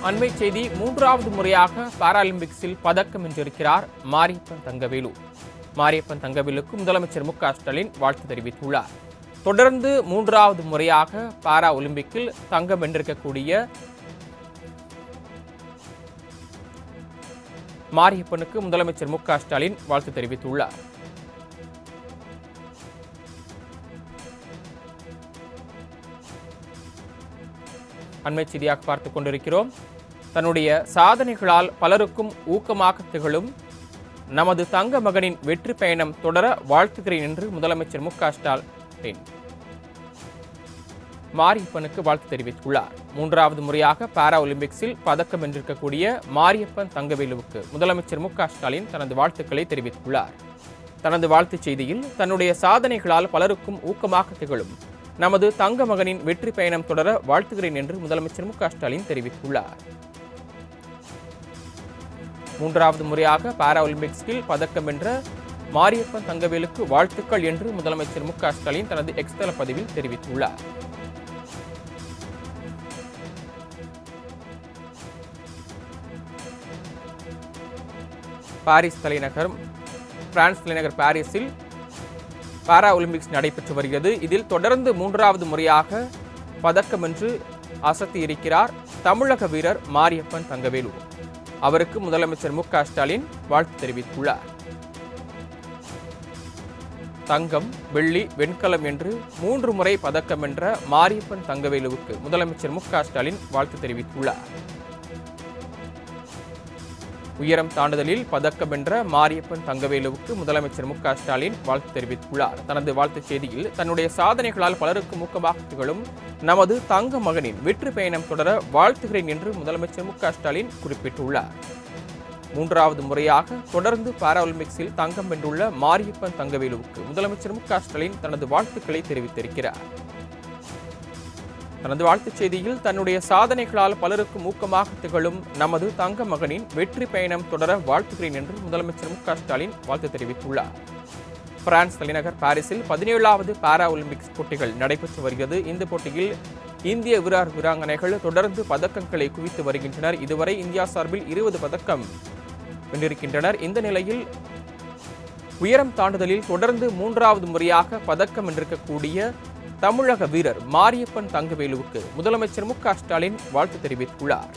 அண்மை செய்தி. மூன்றாவது முறையாக பாராலிம்பிக்ஸில் பதக்கம் வென்றிருக்கிறார் மாரியப்பன் தங்கவேலு. மாரியப்பன் தங்கவேலுக்கு முதலமைச்சர் மு.க.ஸ்டாலின் வாழ்த்து தெரிவித்துள்ளார். தொடர்ந்து மூன்றாவது முறையாக பாரா ஒலிம்பிக்கில் தங்கம் வென்றிருக்கக்கூடிய மாரியப்பனுக்கு முதலமைச்சர் மு.க.ஸ்டாலின் வாழ்த்து தெரிவித்துள்ளார். அண்மை செய்தியாக பார்த்துக் கொண்டிருக்கிறோம். தன்னுடைய சாதனைகளால் பலருக்கும் ஊக்கமாக திகழும் நமது தங்க மகனின் வெற்றி பயணம் தொடர வாழ்த்துகிறேன் என்று முதலமைச்சர் மு.க.ஸ்டாலின் மாரியப்பனுக்கு வாழ்த்து தெரிவித்துள்ளார். மூன்றாவது முறையாக பாரா ஒலிம்பிக்ஸில் பதக்கம் வென்றிருக்கக்கூடிய மாரியப்பன் தங்கவேலுவுக்கு முதலமைச்சர் மு.க.ஸ்டாலின் தனது வாழ்த்துக்களை தெரிவித்துள்ளார். தனது வாழ்த்துச் செய்தியில் தன்னுடைய சாதனைகளால் பலருக்கும் ஊக்கமாக திகழும் நமது தங்க மகனின் வெற்றி பயணம் தொடர வாழ்த்துகிறேன் என்று முதலமைச்சர் மு.க.ஸ்டாலின் தெரிவித்துள்ளார். மூன்றாவது முறையாக பாரா ஒலிம்பிக்ஸில் பதக்கம் வென்ற மாரியப்பன் தங்கவேலுக்கு வாழ்த்துக்கள் என்று முதலமைச்சர் மு.க.ஸ்டாலின் தனது எக்ஸ் தள பதிவில் தெரிவித்துள்ளார். பாரிஸ் தலைநகர் பிரான்ஸ் தலைநகர் பாரிஸில் பாரா ஒலிம்பிக்ஸ் நடைபெற்று வருகிறது. இதில் தொடர்ந்து மூன்றாவது முறையாக பதக்கம் வென்று அசத்தியிருக்கிறார் தமிழக வீரர் மாரியப்பன் தங்கவேலு. அவருக்கு முதலமைச்சர் மு.க.ஸ்டாலின் வாழ்த்து தெரிவித்துள்ளார். தங்கம், வெள்ளி, வெண்கலம் என்று 3 முறை பதக்கம் வென்ற மாரியப்பன் தங்கவேலுவுக்கு முதலமைச்சர் மு.க.ஸ்டாலின் வாழ்த்து தெரிவித்துள்ளார். உயரம் தாண்டுதலில் பதக்கம் வென்ற மாரியப்பன் தங்கவேலுவுக்கு முதலமைச்சர் மு.க.ஸ்டாலின் வாழ்த்து தெரிவித்துள்ளார். தனது வாழ்த்துச் செய்தியில் தன்னுடைய சாதனைகளால் பலருக்கும் ஊக்கமாக திகழும் நமது தங்க மகனின் வெற்றி பயணம் தொடர வாழ்த்துகிறேன் என்று முதலமைச்சர் மு.க.ஸ்டாலின் குறிப்பிட்டுள்ளார். மூன்றாவது முறையாக தொடர்ந்து பாரா ஒலிம்பிக்ஸில் தங்கம் வென்றுள்ள மாரியப்பன் தங்கவேலுவுக்கு முதலமைச்சர் மு.க.ஸ்டாலின் தனது வாழ்த்துக்களை தெரிவித்திருக்கிறார். தனது வாழ்த்துச் செய்தியில் தன்னுடைய சாதனைகளால் பலருக்கும் ஊக்கமாக திகழும் நமது தங்க மகனின் வெற்றி பயணம் தொடர வாழ்த்துகிறேன் என்று முதலமைச்சர் மு.க.ஸ்டாலின் வாழ்த்து தெரிவித்துள்ளார். பிரான்ஸ் தலைநகர் பாரிஸில் 17வது பாரா ஒலிம்பிக்ஸ் போட்டிகள் நடைபெற்று வருகிறது. இந்த போட்டியில் இந்திய வீரர் வீராங்கனைகள் தொடர்ந்து பதக்கங்களை குவித்து வருகின்றனர். இதுவரை இந்தியா சார்பில் 20 பதக்கம் வென்றிருக்கின்றனர். இந்த நிலையில் உயரம் தாண்டுதலில் தொடர்ந்து மூன்றாவது முறையாக பதக்கம் வென்றிருக்கக்கூடிய தமிழக வீரர் மாரியப்பன் தங்கவேலுவுக்கு முதலமைச்சர் மு.க.ஸ்டாலின் வாழ்த்து தெரிவித்துள்ளார்.